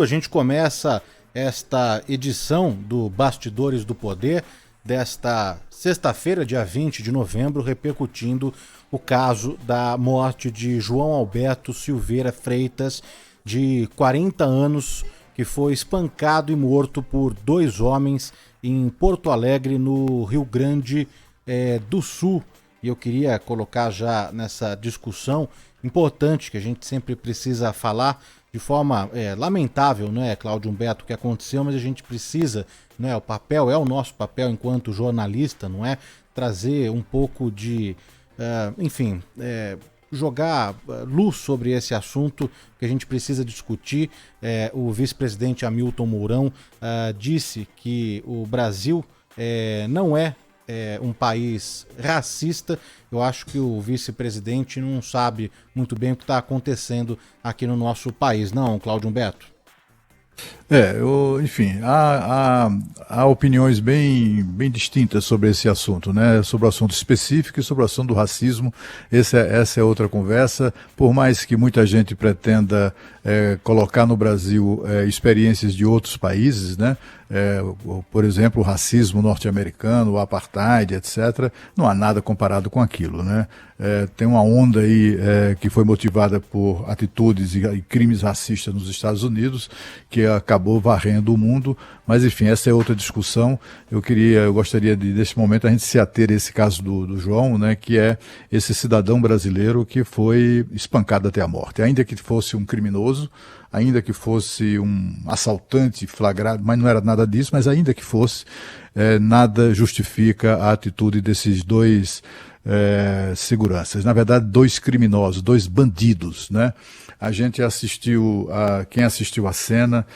A gente começa esta edição do Bastidores do Poder desta sexta-feira, dia 20 de novembro, repercutindo o caso da morte de João Alberto Silveira Freitas, de 40 anos, que foi espancado e morto por dois homens em Porto Alegre, no Rio Grande do Sul. E eu queria colocar já nessa discussão importante que a gente sempre precisa falar de forma lamentável, não é, Cláudio Humberto, o que aconteceu, mas a gente precisa, não é, o nosso papel enquanto jornalista, não é, trazer um pouco de, jogar luz sobre esse assunto que a gente precisa discutir. O vice-presidente Hamilton Mourão disse que o Brasil não é um país racista. Eu acho que o vice-presidente não sabe muito bem o que está acontecendo aqui no nosso país, não, Cláudio Humberto? Enfim, há opiniões bem distintas sobre esse assunto, né? Sobre o assunto específico e sobre o assunto do racismo. Essa é outra conversa. Por mais que muita gente pretenda colocar no Brasil experiências de outros países, né? Por exemplo, o racismo norte-americano, o apartheid, etc., não há nada comparado com aquilo, né? Tem uma onda aí que foi motivada por atitudes e crimes racistas nos Estados Unidos, que acabou varrendo o mundo, mas enfim, essa é outra discussão. Eu gostaria nesse momento, a gente se ater a esse caso do João, né, que é esse cidadão brasileiro que foi espancado até a morte, ainda que fosse um criminoso, ainda que fosse um assaltante flagrado, mas não era nada disso, mas ainda que fosse, nada justifica a atitude desses dois seguranças. Na verdade, dois criminosos, dois bandidos, né? A gente quem assistiu a cena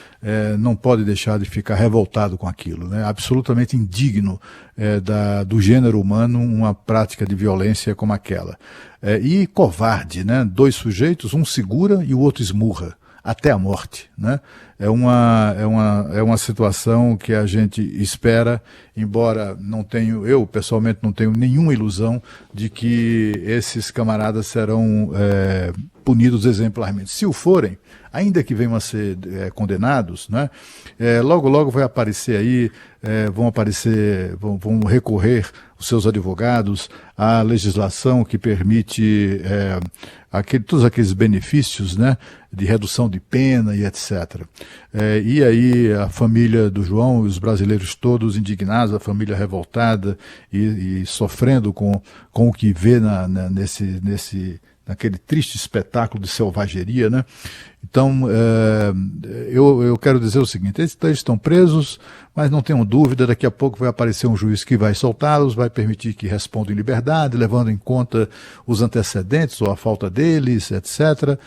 não pode deixar de ficar revoltado com aquilo, né? Absolutamente indigno do gênero humano uma prática de violência como aquela. E covarde, né? Dois sujeitos, um segura e o outro esmurra até a morte, né? É uma situação que a gente espera, embora eu pessoalmente não tenho nenhuma ilusão de que esses camaradas serão punidos exemplarmente. Se o forem, ainda que venham a ser condenados, né? Logo vai aparecer aí, vão recorrer os seus advogados à legislação que permite todos aqueles benefícios, né, de redução de pena e etc. E aí a família do João, os brasileiros todos indignados, a família revoltada e sofrendo com o que vê naquele triste espetáculo de selvageria, né? Então, eu quero dizer o seguinte: eles estão presos, mas não tenham dúvida, daqui a pouco vai aparecer um juiz que vai soltá-los, vai permitir que respondam em liberdade, levando em conta os antecedentes ou a falta deles, etc.,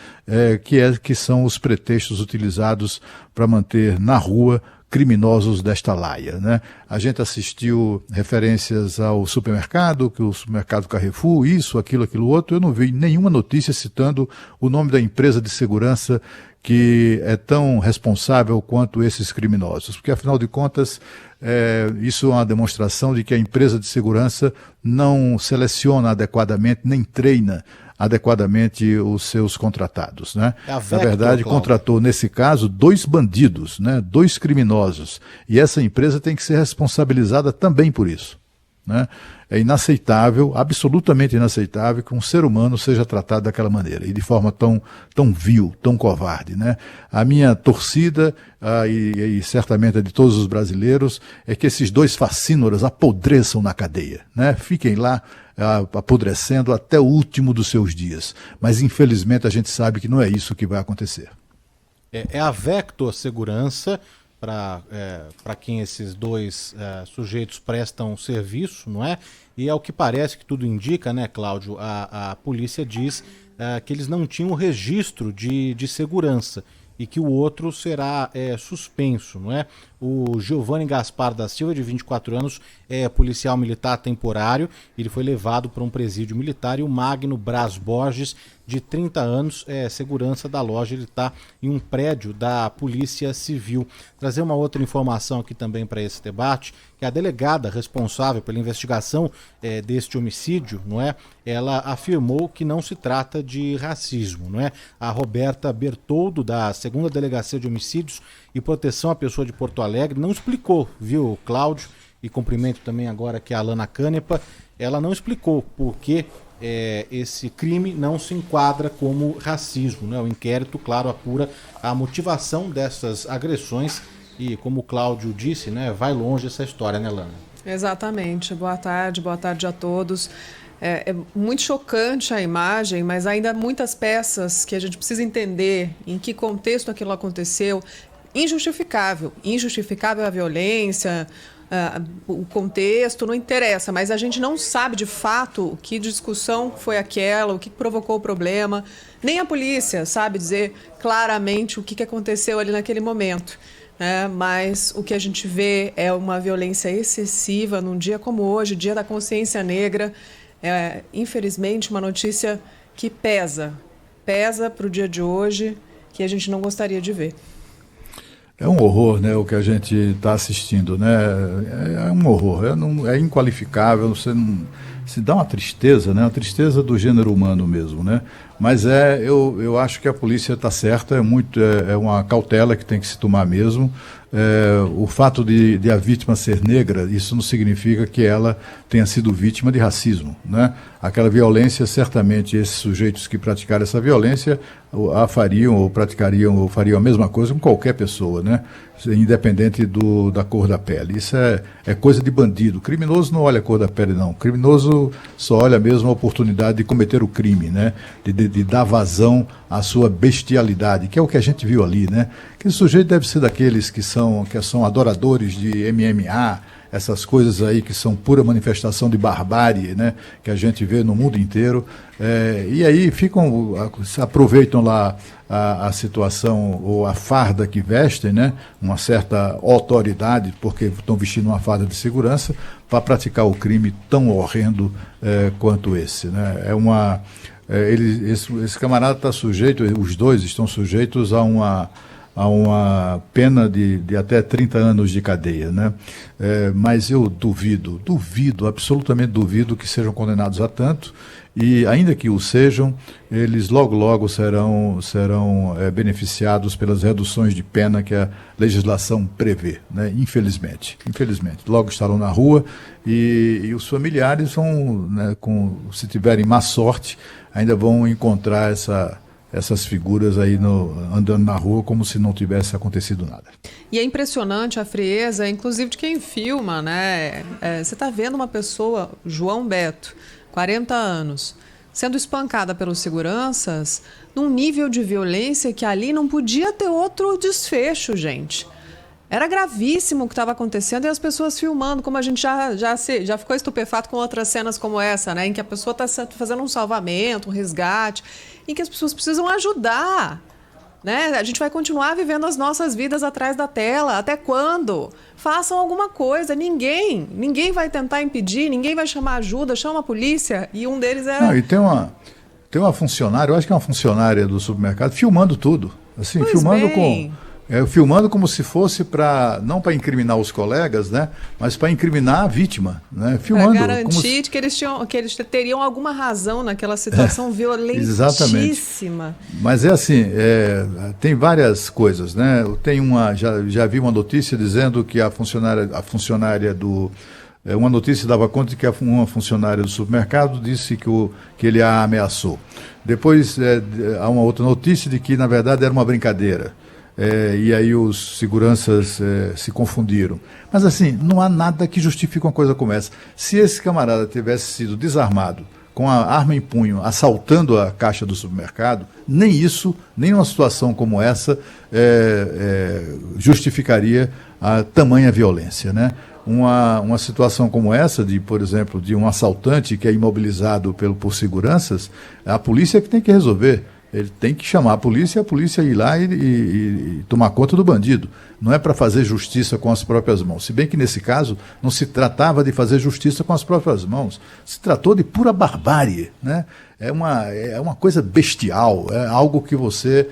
que são os pretextos utilizados para manter na rua criminosos desta laia, né? A gente assistiu referências ao supermercado, que o supermercado Carrefour, isso, aquilo outro. Eu não vi nenhuma notícia citando o nome da empresa de segurança que é tão responsável quanto esses criminosos, porque afinal de contas isso é uma demonstração de que a empresa de segurança não seleciona adequadamente, nem treina adequadamente os seus contratados, né? Na verdade, contratou, nesse caso, dois bandidos, né? Dois criminosos. E essa empresa tem que ser responsabilizada também por isso, né? É inaceitável, absolutamente inaceitável, que um ser humano seja tratado daquela maneira e de forma tão vil, tão covarde, né? A minha torcida, e certamente a de todos os brasileiros, é que esses dois facínoras apodreçam na cadeia, né? Fiquem lá apodrecendo até o último dos seus dias. Mas infelizmente a gente sabe que não é isso que vai acontecer. É a Vector Segurança, para quem esses dois sujeitos prestam serviço, não é? E ao que parece, que tudo indica, né, Cláudio, a polícia diz que eles não tinham registro de segurança e que o outro será suspenso, não é? O Giovanni Gaspar da Silva, de 24 anos, é policial militar temporário. Ele foi levado para um presídio militar, e o Magno Braz Borges de 30 anos, segurança da loja. Ele está em um prédio da Polícia Civil. Trazer uma outra informação aqui também para esse debate, que a delegada responsável pela investigação deste homicídio, não é? Ela afirmou que não se trata de racismo, não é? A Roberta Bertoldo, da 2ª Delegacia de Homicídios e Proteção à Pessoa de Porto Alegre, não explicou, viu, Cláudio? E cumprimento também agora aqui a Alana Canepa. Ela não explicou por que esse crime não se enquadra como racismo, né? O inquérito, claro, apura a motivação dessas agressões e, como o Cláudio disse, né, vai longe essa história, né, Lana? Exatamente. Boa tarde a todos. É muito chocante a imagem, mas ainda há muitas peças que a gente precisa entender em que contexto aquilo aconteceu. Injustificável a violência, o contexto, não interessa, mas a gente não sabe de fato que discussão foi aquela, o que provocou o problema, nem a polícia sabe dizer claramente o que aconteceu ali naquele momento. Mas o que a gente vê é uma violência excessiva num dia como hoje, Dia da Consciência Negra. Infelizmente, uma notícia que pesa para o dia de hoje, que a gente não gostaria de ver. É um horror, né, o que a gente está assistindo, né? É um horror, é inqualificável, você não, se dá uma tristeza, né? Uma tristeza do gênero humano mesmo, né? Mas eu acho que a polícia está certa, é uma cautela que tem que se tomar mesmo. O fato de a vítima ser negra, isso não significa que ela tenha sido vítima de racismo, né? Aquela violência, certamente esses sujeitos que praticaram essa violência a fariam ou praticariam ou fariam a mesma coisa com qualquer pessoa, né? Independente da cor da pele. Isso é coisa de bandido. Criminoso não olha a cor da pele, não. Criminoso só olha mesmo a oportunidade de cometer o crime, né? De dar vazão à sua bestialidade, que é o que a gente viu ali, né? Aquele sujeito deve ser daqueles que são adoradores de MMA, essas coisas aí que são pura manifestação de barbárie, né? Que a gente vê no mundo inteiro. E aí aproveitam lá a situação ou a farda que vestem, né? Uma certa autoridade, porque estão vestindo uma farda de segurança, para praticar o crime tão horrendo quanto esse, né? Esse camarada está sujeito, os dois estão sujeitos a uma pena de até 30 anos de cadeia, né? Mas eu duvido, absolutamente duvido que sejam condenados a tanto, e ainda que o sejam, eles logo serão beneficiados pelas reduções de pena que a legislação prevê, né? Infelizmente. Logo estarão na rua e os familiares vão, né, se tiverem má sorte, ainda vão encontrar essas figuras aí andando na rua como se não tivesse acontecido nada. E é impressionante a frieza, inclusive de quem filma, né? Você está vendo uma pessoa, João Beto, 40 anos, sendo espancada pelos seguranças num nível de violência que ali não podia ter outro desfecho, gente. Era gravíssimo o que estava acontecendo e as pessoas filmando, como a gente já ficou estupefato com outras cenas como essa, né? Em que a pessoa está fazendo um salvamento, um resgate, em que as pessoas precisam ajudar, né? A gente vai continuar vivendo as nossas vidas atrás da tela. Até quando? Façam alguma coisa. Ninguém vai tentar impedir, ninguém vai chamar ajuda, chama a polícia. E um deles era... Não, e tem uma funcionária, eu acho que é uma funcionária do supermercado, filmando tudo. Assim, pois filmando bem. Filmando como se fosse não para incriminar os colegas, né, mas para incriminar a vítima, né, filmando. Para garantir que eles teriam alguma razão naquela situação violentíssima. Exatamente. Mas tem várias coisas, né? Já vi uma notícia dizendo que a funcionária uma notícia dava conta de que uma funcionária do supermercado disse que ele a ameaçou. Depois há uma outra notícia de que, na verdade, era uma brincadeira. E aí os seguranças se confundiram. Mas assim, não há nada que justifique uma coisa como essa. Se esse camarada tivesse sido desarmado, com a arma em punho, assaltando a caixa do supermercado, nem uma situação como essa justificaria a tamanha violência, né? Uma situação como essa, por exemplo, de um assaltante que é imobilizado por seguranças, a polícia é que tem que resolver. Ele tem que chamar a polícia ir lá e tomar conta do bandido. Não é para fazer justiça com as próprias mãos. Se bem que nesse caso não se tratava de fazer justiça com as próprias mãos. Se tratou de pura barbárie, né? é uma coisa bestial, é algo que você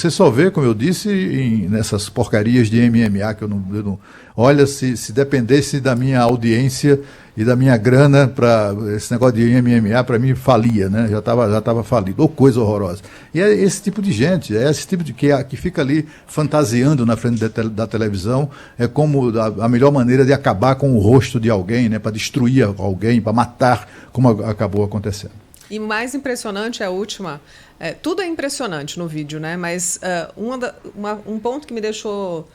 só vê, como eu disse, nessas porcarias de MMA, que eu não olha, se dependesse da minha audiência e da minha grana, para esse negócio de MMA, para mim, falia, né? Já estava falido, ou coisa horrorosa. E é esse tipo de gente, é esse tipo de que fica ali fantasiando na frente da televisão, é como a melhor maneira de acabar com o rosto de alguém, né? Para destruir alguém, para matar, como acabou acontecendo. E mais impressionante é a última. Tudo é impressionante no vídeo, né? Mas um ponto que me deixou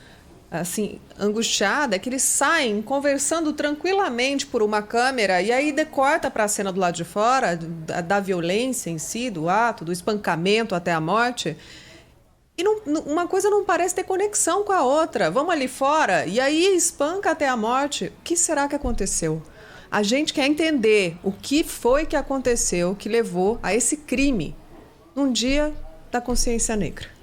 assim angustiada é que eles saem conversando tranquilamente por uma câmera e aí decorta para a cena do lado de fora da violência em si, do ato, do espancamento até a morte. E uma coisa não parece ter conexão com a outra. Vamos ali fora e aí espanca até a morte. O que será que aconteceu? A gente quer entender o que foi que aconteceu que levou a esse crime num dia da consciência negra.